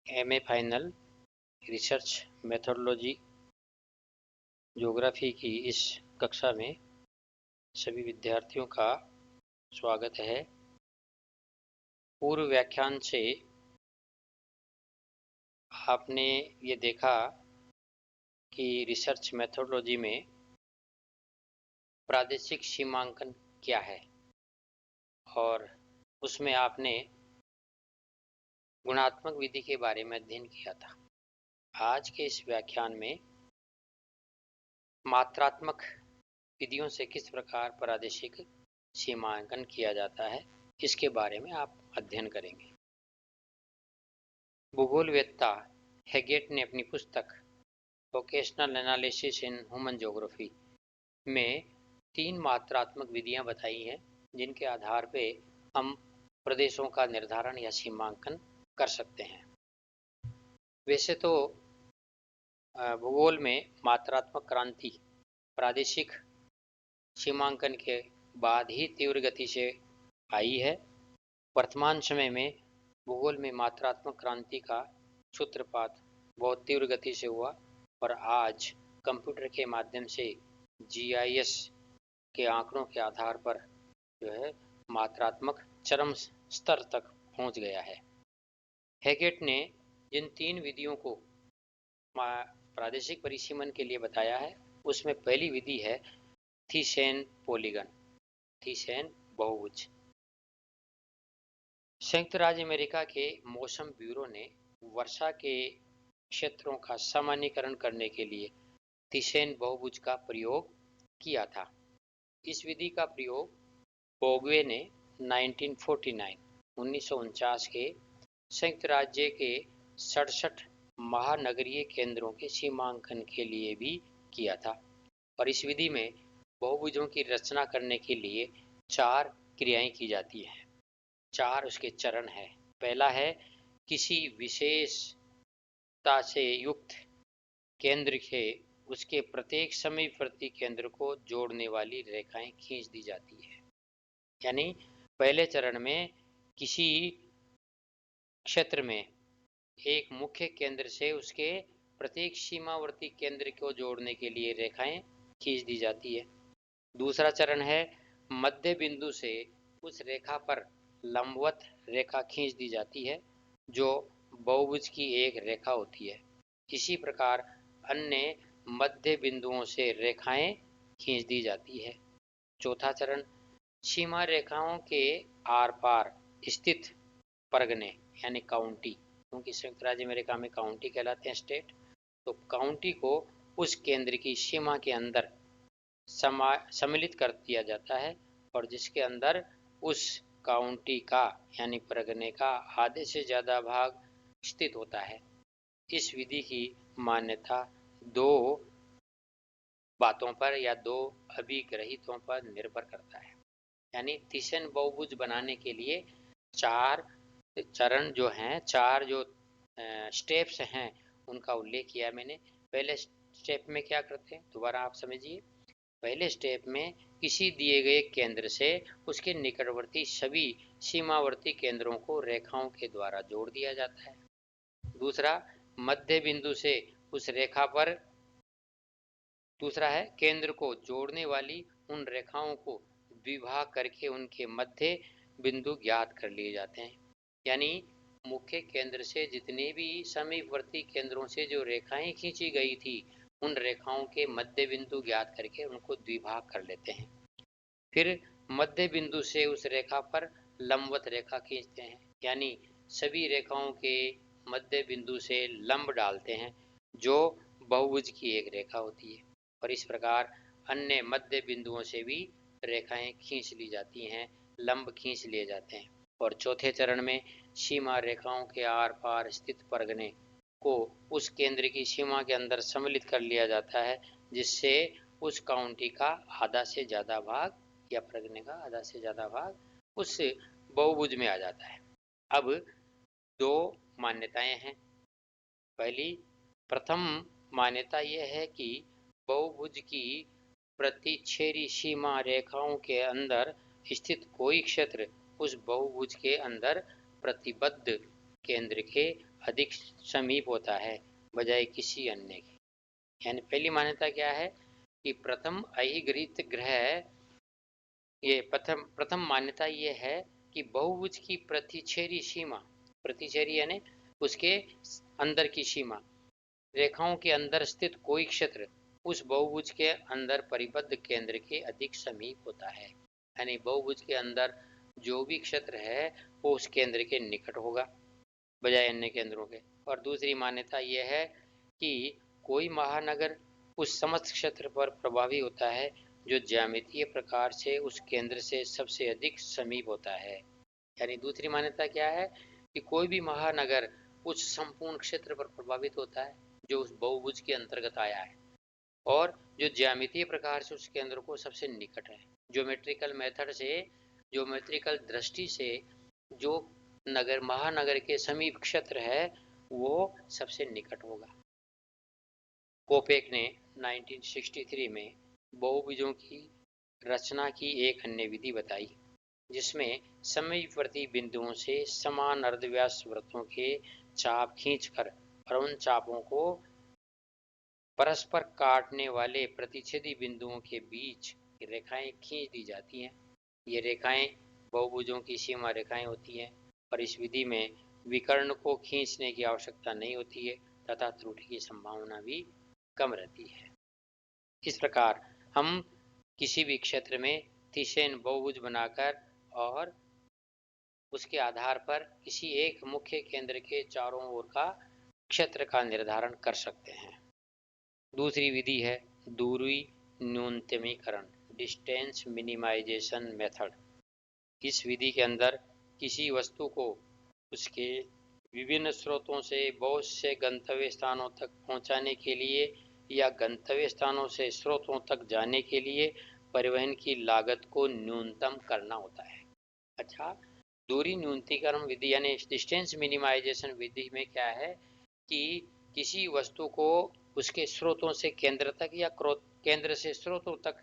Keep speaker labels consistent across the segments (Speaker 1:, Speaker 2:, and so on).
Speaker 1: MA final research methodology geography की इस कक्षा में सभी विद्यार्थियों का स्वागत है। पूर्व व्याख्यान से आपने ये देखा कि रिसर्च मेथोडोलॉजी में प्रादेशिक सीमांकन क्या है और उसमें आपने गुणात्मक विधि के बारे में अध्ययन किया था। आज के इस व्याख्यान में मात्रात्मक विधियों से किस प्रकार प्रादेशिक सीमांकन किया जाता है, इसके बारे में आप अध्ययन करेंगे। भूगोलवेत्ता हेगेट ने अपनी पुस्तक vocational analysis in human geography में 3 मात्रात्मक विधियां बताई हैं, जिनके आधार पे हम प्रदेशों का निर्धारण या सीमांकन कर सकते हैं। वैसे तो भूगोल में मात्रात्मक क्रांति प्रादेशिक सीमांकन के बाद ही तीव्र गति से आई है। वर्तमान समय में भूगोल में मात्रात्मक क्रांति का सूत्रपात बहुत तीव्र गति से हुआ और आज कंप्यूटर के माध्यम से GIS के आंकड़ों के आधार पर जो है मात्रात्मक चरम स्तर तक पहुंच गया है। हेगेट ने जिन 3 विधियों को प्रादेशिक परिसीमन के लिए बताया है, उसमें पहली विधि है थीसेन पॉलीगन, थीसेन बहुभुज। संयुक्त राज्य अमेरिका के मौसम ब्यूरो ने वर्षा के क्षेत्रों का सामान्यीकरण करने के लिए थीसेन बहुभुज का प्रयोग किया था। इस विधि का प्रयोग बोगवे ने 1949 के संयुक्त राज्य के 67 महानगरीय केंद्रों के सीमांकन के लिए भी किया था और इस विधि में बहुभुजों की रचना करने के लिए 4 क्रियाएं की जाती हैं। 4 उसके चरण हैं। पहला है किसी विशेषता से युक्त केंद्र के उसके प्रत्येक समीपवर्ती केंद्र को जोड़ने वाली रेखाएं खींच दी जाती है। यानी पहले चरण में किसी क्षेत्र में एक मुख्य केंद्र से उसके प्रत्येक सीमावर्ती केंद्र को जोड़ने के लिए रेखाएं खींच दी जाती है। दूसरा चरण है मध्य बिंदु से उस रेखा पर लंबवत रेखा खींच दी जाती है, जो बहुभुज की एक रेखा होती है। इसी प्रकार अन्य मध्य बिंदुओं से रेखाएं खींच दी जाती है। चौथा चरण सीमा रेखाओं के आर पार स्थित परगने यानी काउंटी, क्योंकि संयुक्त राज्य अमेरिका में काउंटी कहलाते हैं स्टेट, तो काउंटी को उस केंद्र की सीमा के अंदर सम्मिलित कर दिया जाता है और जिसके अंदर उस काउंटी का यानी परगने का आधे से ज़्यादा भाग स्थित होता है। इस विधि की मान्यता 2 बातों पर या 2 अभिग्रहितों पर निर्भर करता है। यानी थीसेन बहुभुज बनाने के लिए 4 चरण जो हैं, 4 जो स्टेप्स हैं, उनका उल्लेख किया मैंने। पहले स्टेप में क्या करते हैं, दोबारा आप समझिए। पहले स्टेप में किसी दिए गए केंद्र से उसके निकटवर्ती सभी सीमावर्ती केंद्रों को रेखाओं के द्वारा जोड़ दिया जाता है। दूसरा मध्य बिंदु से उस रेखा पर, दूसरा है केंद्र को जोड़ने वाली उन रेखाओं को विभाग करके उनके मध्य बिंदु ज्ञात कर लिए जाते हैं। यानी मुख्य केंद्र से जितने भी समीपवर्ती केंद्रों से जो रेखाएं खींची गई थी, उन रेखाओं के मध्य बिंदु ज्ञात करके उनको द्विभाग कर लेते हैं। फिर मध्य बिंदु से उस रेखा पर लंबवत रेखा खींचते हैं, यानी सभी रेखाओं के मध्य बिंदु से लंब डालते हैं, जो बहुभुज की एक रेखा होती है। और इस प्रकार अन्य मध्य बिंदुओं से भी रेखाएं खींच ली जाती हैं, लंब खींच लिए जाते हैं। और चौथे चरण में सीमा रेखाओं के आर पार स्थित परगने को उस केंद्र की सीमा के अंदर सम्मिलित कर लिया जाता है, जिससे उस काउंटी का आधा से ज़्यादा भाग या परगने का आधा से ज़्यादा भाग उस बहुभुज में आ जाता है। अब 2 मान्यताएं हैं। प्रथम मान्यता यह है कि बहुभुज की प्रतिच्छेदी सीमा रेखाओं के अंदर स्थित कोई क्षेत्र उस बहुभुज के अंदर प्रतिबद्ध केंद्र के अधिक समीप होता है बजाय किसी अन्य के। यानी पहली मान्यता क्या है कि प्रथम अहिगृहित ग्रह, ये प्रथम प्रथम मान्यता ये है कि बहुभुज की प्रतिच्छेदी सीमा, प्रतिच्छेदी यानी उसके अंदर की सीमा, रेखाओं के अंदर स्थित कोई क्षेत्र उस बहुभुज के अंदर परिबद्ध केंद्र के अधिक समीप होता है। यानी बहुभुज के अंदर जो भी क्षेत्र है वो उस केंद्र के निकट होगा बजाय अन्य केंद्रों के। और दूसरी मान्यता यह है कि कोई महानगर उस समस्त क्षेत्र पर प्रभावी होता है जो ज्यामितीय प्रकार से उस केंद्र से सबसे अधिक समीप होता है। यानी दूसरी मान्यता क्या है कि कोई भी महानगर उस संपूर्ण क्षेत्र पर प्रभावित होता है जो उस बहुभुज के अंतर्गत आया है और जो ज्यामितीय प्रकार से उस केंद्र को सबसे निकट है। ज्योमेट्रिकल मेथड से, ज्योमेट्रिकल दृष्टि से जो नगर महानगर के समीप क्षेत्र है वो सबसे निकट होगा। कोपेक ने 1963 में बहुभुजों की रचना की एक अन्य विधि बताई जिसमें समीपवर्ती बिंदुओं से समान अर्धव्यास वृत्तों के चाप खींचकर और उन चापों को परस्पर काटने वाले प्रतिच्छेदी बिंदुओं के बीच रेखाएं खींच दी जाती हैं। ये रेखाएं बहुभुजों की सीमा रेखाएं होती हैं और इस विधि में विकर्ण को खींचने की आवश्यकता नहीं होती है तथा त्रुटि की संभावना भी कम रहती है। इस प्रकार हम किसी भी क्षेत्र में थिसेन बहुभुज बनाकर और उसके आधार पर किसी एक मुख्य केंद्र के चारों ओर का क्षेत्र का निर्धारण कर सकते हैं। दूसरी विधि है दूरी न्यूनतमीकरण, डिस्टेंस मिनिमाइजेशन मेथड। इस विधि के अंदर किसी वस्तु को उसके विभिन्न स्रोतों से बहुत से गंतव्य स्थानों तक पहुंचाने के लिए या गंतव्य स्थानों से स्रोतों तक जाने के लिए परिवहन की लागत को न्यूनतम करना होता है। अच्छा, दूरी न्यूनतीकरण विधि यानी डिस्टेंस मिनिमाइजेशन विधि में क्या है कि किसी वस्तु को उसके स्रोतों से केंद्र तक या केंद्र से स्रोतों तक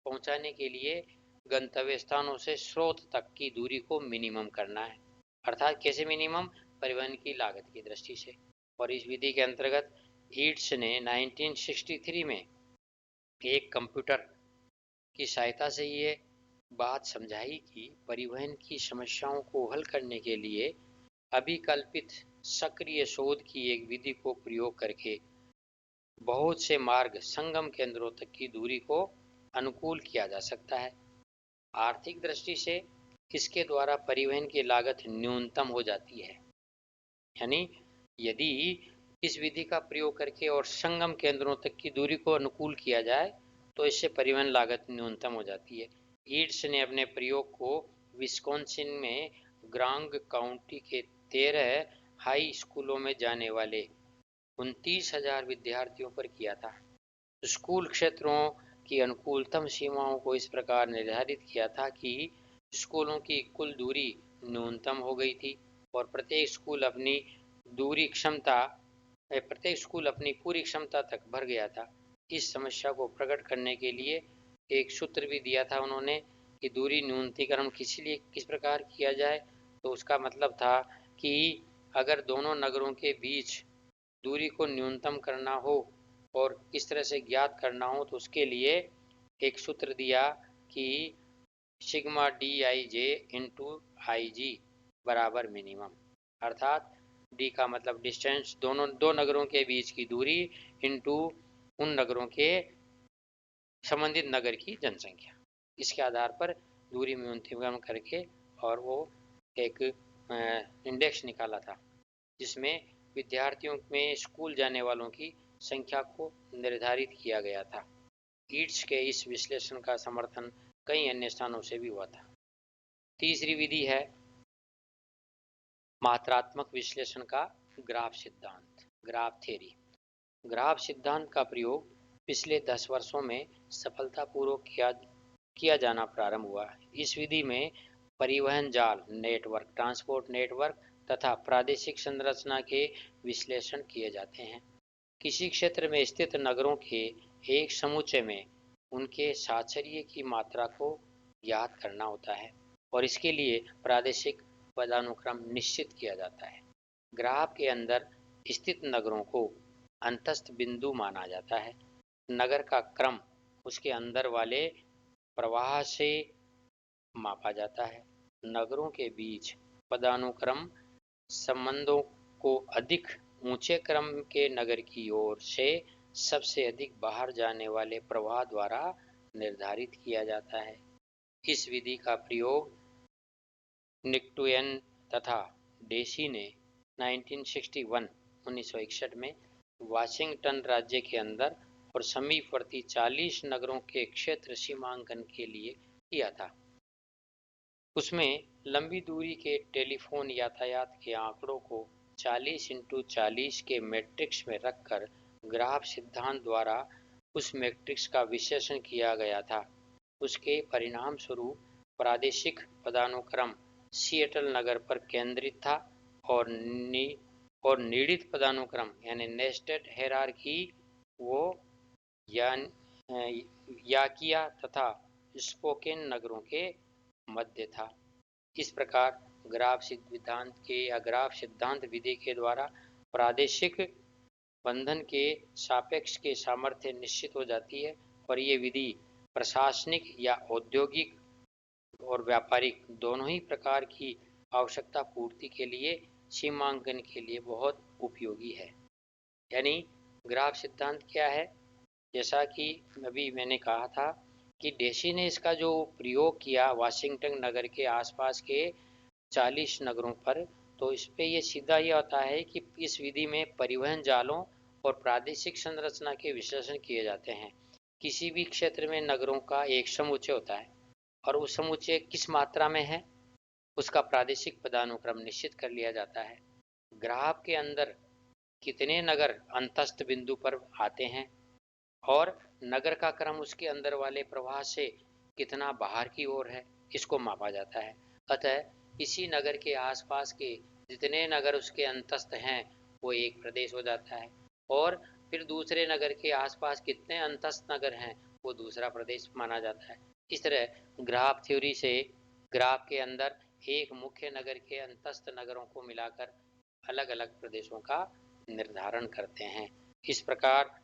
Speaker 1: पहुंचाने के लिए गंतव्य स्थानों से स्रोत तक की दूरी को मिनिमम करना है। अर्थात कैसे मिनिमम? परिवहन की लागत की दृष्टि से। और इस विधि के अंतर्गत ईट्स ने 1963 में एक कंप्यूटर की सहायता से ये बात समझाई कि परिवहन की समस्याओं को हल करने के लिए अभिकल्पित सक्रिय शोध की एक विधि को प्रयोग करके बहुत से मार्ग संगम केंद्रों तक की दूरी को अनुकूल किया जा सकता है। आर्थिक दृष्टि से इसके द्वारा परिवहन की लागत न्यूनतम हो जाती है। यानी यदि इस विधि का प्रयोग करके और संगम केंद्रों तक की दूरी को अनुकूल किया जाए तो इससे परिवहन लागत न्यूनतम हो जाती है। ईट्स ने अपने प्रयोग को विस्कॉन्सिन में ग्रांग काउंटी के 13 हाई स्कूलों में जाने वाले 29,000 विद्यार्थियों पर किया था। स्कूल क्षेत्रों की अनुकूलतम सीमाओं को इस प्रकार निर्धारित किया था कि स्कूलों की कुल दूरी न्यूनतम हो गई थी और प्रत्येक स्कूल अपनी पूरी क्षमता तक भर गया था। इस समस्या को प्रकट करने के लिए एक सूत्र भी दिया था उन्होंने कि दूरी न्यूनतीकरण किस प्रकार किया जाए। तो उसका मतलब था कि अगर दोनों नगरों के बीच दूरी को न्यूनतम करना हो और किस तरह से ज्ञात करना हो तो उसके लिए एक सूत्र दिया कि sigma D I J into I G बराबर मिनिमम। अर्थात डी का मतलब डिस्टेंस, दो नगरों के बीच की दूरी इंटू उन नगरों के संबंधित नगर की जनसंख्या। इसके आधार पर दूरी में न्यूनतम करके और वो एक इंडेक्स निकाला था जिसमें विद्यार्थियों में स्कूल जाने वालों की संख्या को निर्धारित किया गया था। ईट्स के इस विश्लेषण का समर्थन कई अन्य स्थानों से भी हुआ था। तीसरी विधि है मात्रात्मक विश्लेषण का ग्राफ सिद्धांत, ग्राफ थ्योरी। ग्राफ सिद्धांत का प्रयोग पिछले 10 वर्षों में सफलतापूर्वक किया जाना प्रारंभ हुआ। इस विधि में परिवहन जाल नेटवर्क, ट्रांसपोर्ट नेटवर्क तथा प्रादेशिक संरचना के विश्लेषण किए जाते हैं। किसी क्षेत्र में स्थित नगरों के एक समुच्चय में उनके साक्षर्य की मात्रा को ज्ञात करना होता है और इसके लिए प्रादेशिक पदानुक्रम निश्चित किया जाता है। ग्राफ के अंदर स्थित नगरों को अंतस्थ बिंदु माना जाता है। नगर का क्रम उसके अंदर वाले प्रवाह से मापा जाता है। नगरों के बीच पदानुक्रम संबंधों को अधिक ऊंचे क्रम के नगर की ओर से सबसे अधिक बाहर जाने वाले प्रवाह द्वारा निर्धारित किया जाता है। इस विधि का प्रयोग निक्टुयन तथा डेसी ने 1961 में वाशिंगटन राज्य के अंदर और समीपवर्ती 40 नगरों के क्षेत्र सीमांकन के लिए किया था। उसमें लंबी दूरी के टेलीफोन यातायात के आंकड़ों को 40x40 के मैट्रिक्स में रखकर ग्राफ सिद्धांत द्वारा उस मैट्रिक्स का विश्लेषण किया गया था। उसके परिणाम स्वरूप प्रादेशिक पदानुक्रम सिएटल नगर पर केंद्रित था और नीडित पदानुक्रम यानी नेस्टेड हेरारकी वो याकिया तथा स्पोकेन नगरों के मध्य था। इस प्रकार ग्राफ सिद्धांत विधि के द्वारा प्रादेशिक बंधन के सापेक्ष के सामर्थ्य निश्चित हो जाती है और ये विधि प्रशासनिक या औद्योगिक और व्यापारिक दोनों ही प्रकार की आवश्यकता पूर्ति के लिए सीमांकन के लिए बहुत उपयोगी है। यानी ग्राफ सिद्धांत क्या है? जैसा कि अभी मैंने कहा था कि डेसी ने इसका जो प्रयोग किया वाशिंगटन नगर के आसपास के 40 नगरों पर, तो इस पे ये सीधा ये होता है कि इस विधि में परिवहन जालों और प्रादेशिक संरचना के विश्लेषण किए जाते हैं। किसी भी क्षेत्र में नगरों का एक समुच्चय होता है और उस समुच्चय किस मात्रा में है उसका प्रादेशिक पदानुक्रम निश्चित कर लिया जाता है। ग्राफ के अंदर कितने नगर अंतस्थ बिंदु पर आते हैं और नगर का क्रम उसके अंदर वाले प्रवाह से कितना बाहर की ओर है, इसको मापा जाता है। अतः इसी नगर के आसपास के जितने नगर उसके अंतस्थ हैं वो एक प्रदेश हो जाता है और फिर दूसरे नगर के आसपास कितने अंतस्थ नगर हैं वो दूसरा प्रदेश माना जाता है। इस तरह ग्राफ थ्योरी से ग्राफ के अंदर एक मुख्य नगर के अंतस्थ नगरों को मिलाकर अलग अलग प्रदेशों का निर्धारण करते हैं। इस प्रकार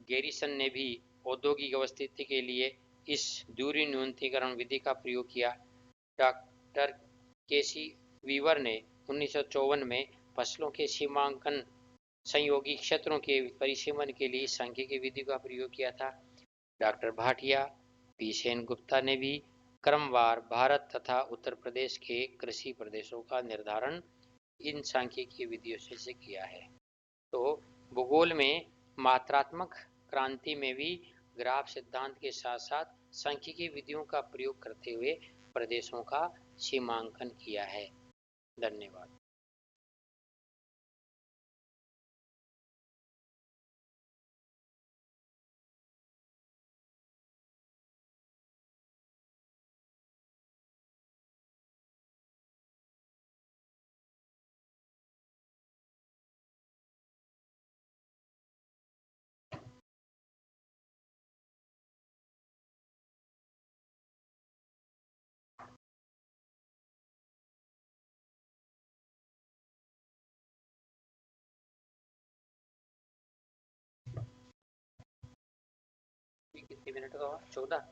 Speaker 1: गैरिसन ने भी औद्योगिक अवस्थिति के लिए इस दूरी न्यूनतीकरण विधि का प्रयोग किया। डॉक्टर केसी वीवर ने 1954 में फसलों के सीमांकन संयोगी क्षेत्रों के परिसीमन के लिए सांख्यिकी विधि का प्रयोग किया था। डॉक्टर भाटिया पी सेन गुप्ता ने भी क्रमवार भारत तथा उत्तर प्रदेश के कृषि प्रदेशों का निर्धारण इन सांख्यिकी विधियों से किया है। तो भूगोल में मात्रात्मक क्रांति में भी ग्राफ सिद्धांत के साथ साथ सांख्यिकी विधियों का प्रयोग करते हुए प्रदेशों का सीमांकन किया है। धन्यवाद। कितने मिनट का हुआ? 14।